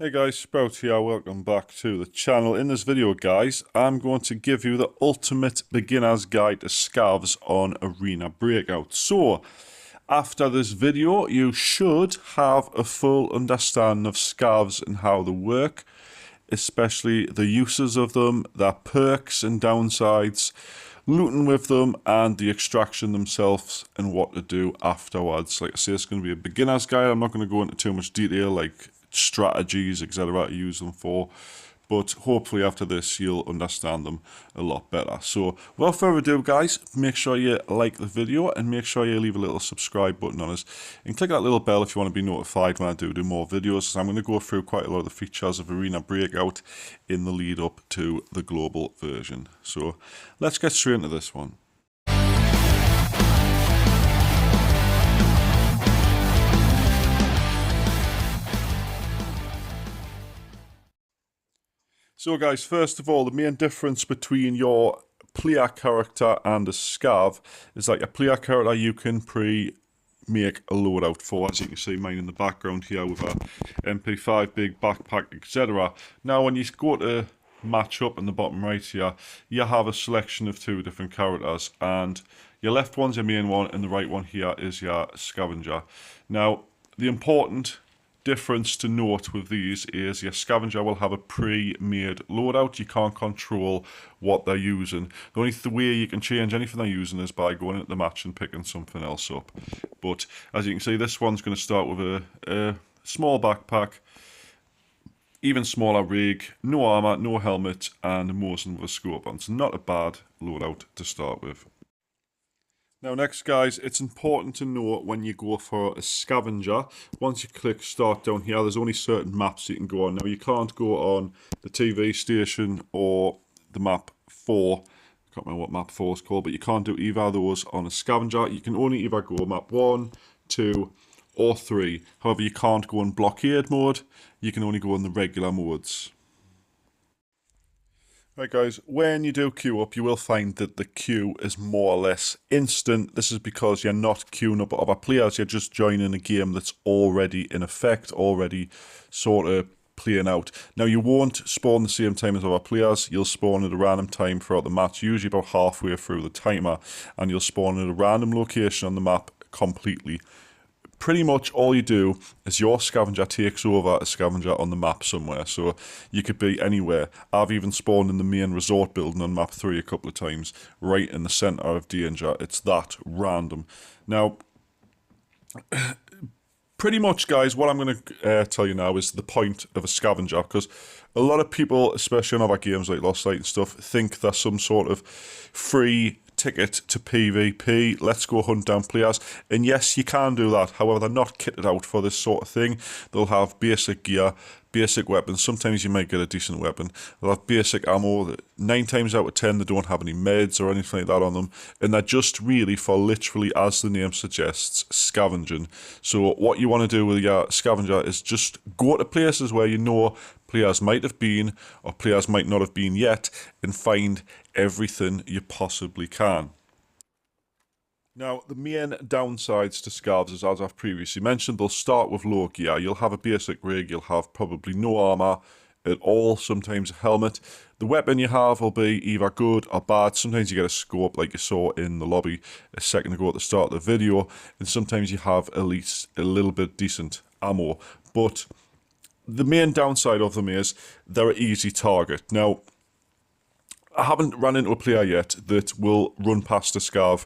Hey guys, Sprout here, welcome back to the channel. In this video guys, I'm going to give you the ultimate beginner's guide to Scavs on Arena Breakout. So, after this video, you should have a full understanding of Scavs and how they work, especially the uses of them, their perks and downsides, looting with them, and the extraction themselves and what to do afterwards. Like I say, it's going to be a beginner's guide. I'm not going to go into too much detail like strategies, etc. to use them for, but hopefully after this you'll understand them a lot better. So without further ado guys, make sure you like the video and make sure you leave a little subscribe button on us and click that little bell if you want to be notified when I do more videos. I'm going to go through quite a lot of the features of Arena Breakout in the lead up to the global version. So let's get straight into this one. So guys, first of all, the main difference between your player character and a scav is that your player character you can make a loadout for, as you can see mine in the background here with a MP5, big backpack, etc. Now when you go to match up in the bottom right here, you have a selection of two different characters, and your left one's your main one and the right one here is your scavenger. Now the important difference to note with these is your scavenger will have a pre-made loadout. You can't control what they're using. The only way you can change anything they're using is by going into the match and picking something else up. But as you can see, this one's going to start with a small backpack, even smaller rig, no armor, no helmet, and Mosin with a scope on. It's not a bad loadout to start with. Now next guys, it's important to know when you go for a scavenger, once you click start down here, there's only certain maps you can go on. Now you can't go on the TV station or the map 4, I can't remember what map 4 is called, but you can't do either of those on a scavenger. You can only either go map 1, 2 or 3. However, you can't go in blockade mode, you can only go in the regular modes. Right guys, when you do queue up, you will find that the queue is more or less instant. This is because you're not queuing up other players, you're just joining a game that's already in effect, already sort of playing out. Now you won't spawn the same time as other players, you'll spawn at a random time throughout the match, usually about halfway through the timer, and you'll spawn at a random location on the map completely. Pretty much all you do is your scavenger takes over a scavenger on the map somewhere, so you could be anywhere. I've even spawned in the main resort building on map 3 a couple of times, right in the centre of danger. It's that random. Now, pretty much guys, what I'm going to tell you now is the point of a scavenger, because a lot of people, especially on other games like Lost Light and stuff, think there's some sort of free ticket to PvP, let's go hunt down players, and yes, you can do that. However, they're not kitted out for this sort of thing. They'll have basic gear, basic weapons, sometimes you might get a decent weapon, they'll have basic ammo, 9 times out of 10 they don't have any meds or anything like that on them, and they're just really for literally, as the name suggests, scavenging. So what you want to do with your scavenger is just go to places where you know players might have been or players might not have been yet, and find everything you possibly can. Now, the main downsides to Scavs is, as I've previously mentioned, they'll start with low gear. You'll have a basic rig, you'll have probably no armour at all, sometimes a helmet. The weapon you have will be either good or bad. Sometimes you get a scope like you saw in the lobby a second ago at the start of the video, and sometimes you have at least a little bit decent ammo. But the main downside of them is they're an easy target. Now, I haven't run into a player yet that will run past a scav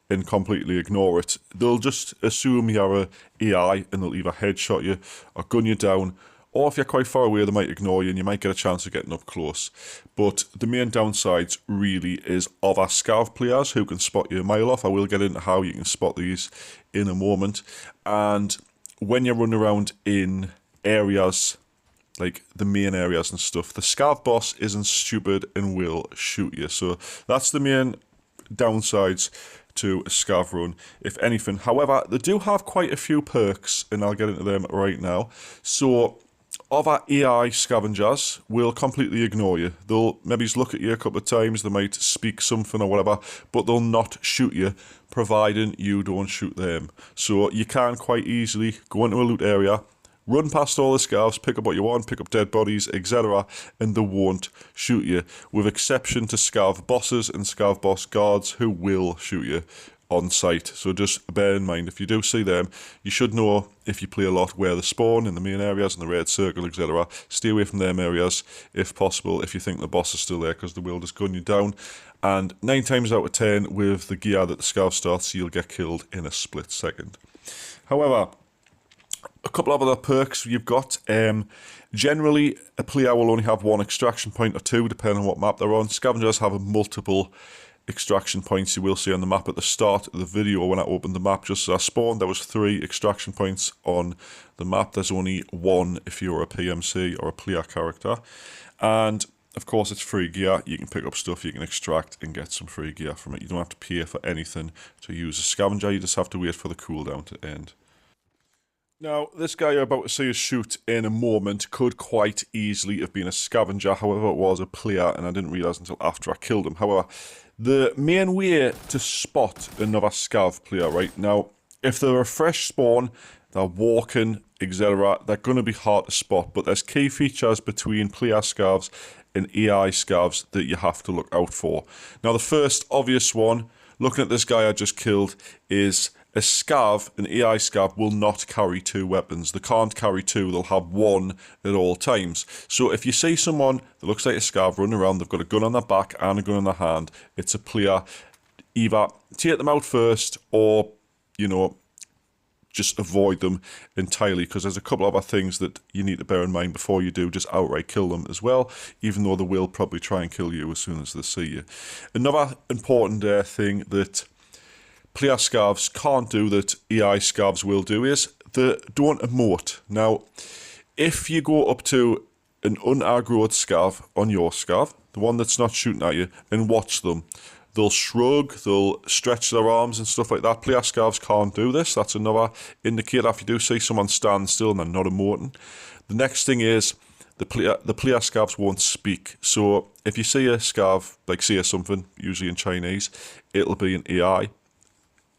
and completely ignore it. They'll just assume you're a AI and they'll either headshot you or gun you down, or if you're quite far away they might ignore you and you might get a chance of getting up close. But the main downsides really is other scav players who can spot you a mile off. I will get into how you can spot these in a moment. And when you run around in areas like the main areas and stuff, the scav boss isn't stupid and will shoot you. So that's the main downsides to a scav run, if anything. However, they do have quite a few perks, and I'll get into them right now. So other AI scavengers will completely ignore you. They'll maybe just look at you a couple of times, they might speak something or whatever, but they'll not shoot you, providing you don't shoot them. So you can quite easily go into a loot area, run past all the Scavs, pick up what you want, pick up dead bodies, etc., and they won't shoot you, with exception to Scav bosses and Scav boss guards who will shoot you on sight. So just bear in mind, if you do see them, you should know, if you play a lot, where they spawn in the main areas, in the red circle, etc. Stay away from them areas if possible, if you think the boss is still there, because they will just gun you down. And 9 times out of 10 with the gear that the Scav starts, you'll get killed in a split second. However, a couple of other perks you've got. Generally, a player will only have 1 extraction point or 2, depending on what map they're on. Scavengers have multiple extraction points. You will see on the map at the start of the video when I opened the map. Just as I spawned, there was 3 extraction points on the map. There's only 1 if you're a PMC or a player character. And of course, it's free gear. You can pick up stuff, you can extract and get some free gear from it. You don't have to pay for anything to use a scavenger. You just have to wait for the cooldown to end. Now, this guy you're about to see us shoot in a moment could quite easily have been a scavenger. However, it was a player, and I didn't realise until after I killed him. However, the main way to spot another scav player, right now, if they're a fresh spawn, they're walking, etc., they're going to be hard to spot. But there's key features between player scavs and AI scavs that you have to look out for. Now, the first obvious one, looking at this guy I just killed, is a scav, an AI scav, will not carry 2 weapons. They can't carry 2, they'll have 1 at all times. So if you see someone that looks like a scav running around, they've got a gun on their back and a gun in their hand, it's a player. Either take them out first or, you know, just avoid them entirely, because there's a couple of other things that you need to bear in mind before you do just outright kill them as well, even though they will probably try and kill you as soon as they see you. Another important thing that player scavs can't do that AI scavs will do is they don't emote. Now, if you go up to an unaggroed scav on your scav, the one that's not shooting at you, and watch them, they'll shrug, they'll stretch their arms and stuff like that. Player scavs can't do this. That's another indicator if you do see someone stand still and they're not emoting. The next thing is the player scavs won't speak. So if you see a scav, like say something, usually in Chinese, it'll be an AI.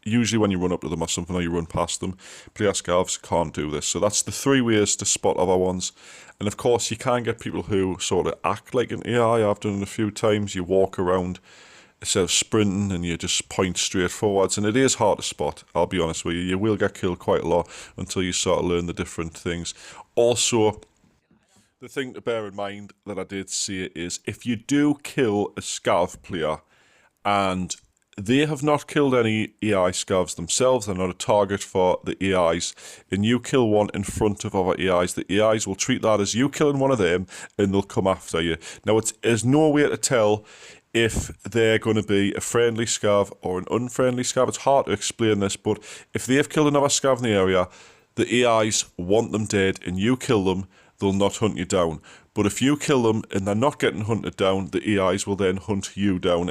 Usually when you run up to them or something, or you run past them, player scavs can't do this. So that's the 3 ways to spot other ones. And of course, you can get people who sort of act like an AI. I've done it a few times. You walk around instead of sprinting and you just point straight forwards. And it is hard to spot, I'll be honest with you. You will get killed quite a lot until you sort of learn the different things. Also, the thing to bear in mind that I did see is if you do kill a scav player and they have not killed any AI scavs themselves, they're not a target for the AIs, and you kill one in front of other AIs, the AIs will treat that as you killing one of them and they'll come after you. Now, there's no way to tell if they're going to be a friendly scav or an unfriendly scav. It's hard to explain this, but if they've killed another scav in the area, the AIs want them dead and you kill them, they'll not hunt you down. But if you kill them and they're not getting hunted down, the AIs will then hunt you down.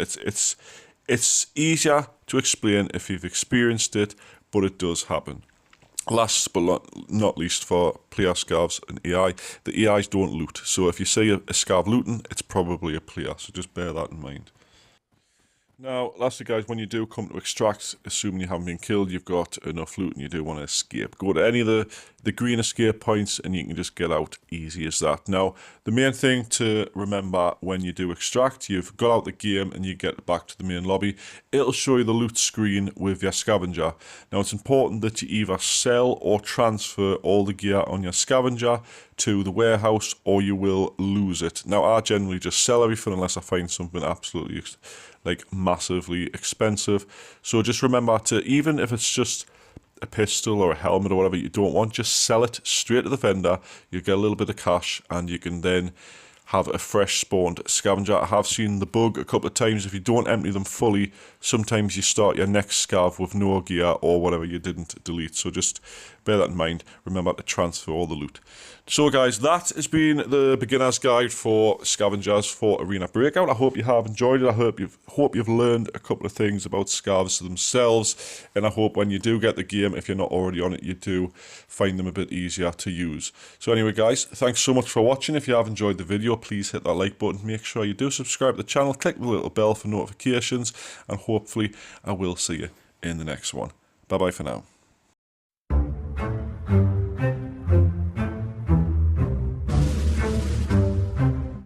It's easier to explain if you've experienced it, but it does happen. Last but not least, for player scavs and AI, the AIs don't loot. So if you see a scav looting, it's probably a player. So just bear that in mind. Now, lastly guys, when you do come to extract, assuming you haven't been killed, you've got enough loot and you do want to escape, go to any of the green escape points and you can just get out easy as that. Now, the main thing to remember when you do extract, you've got out the game and you get back to the main lobby, it'll show you the loot screen with your scavenger. Now, it's important that you either sell or transfer all the gear on your scavenger to the warehouse or you will lose it. Now, I generally just sell everything unless I find something absolutely like massively expensive. So just remember to, even if it's just a pistol or a helmet or whatever you don't want, just sell it straight to the vendor. You get a little bit of cash and you can then have a fresh spawned scavenger. I have seen the bug a couple of times. If you don't empty them fully, sometimes you start your next scav with no gear or whatever you didn't delete. So just bear that in mind. Remember to transfer all the loot. So guys, that has been the beginner's guide for scavengers for Arena Breakout. I hope you have enjoyed it. I hope you've learned a couple of things about scavs themselves, and I hope when you do get the game, if you're not already on it, you do find them a bit easier to use. So anyway guys, thanks so much for watching. If you have enjoyed the video, please hit that like button. Make sure you do subscribe to the channel, click the little bell for notifications, and hopefully I will see you in the next one. Bye bye for now.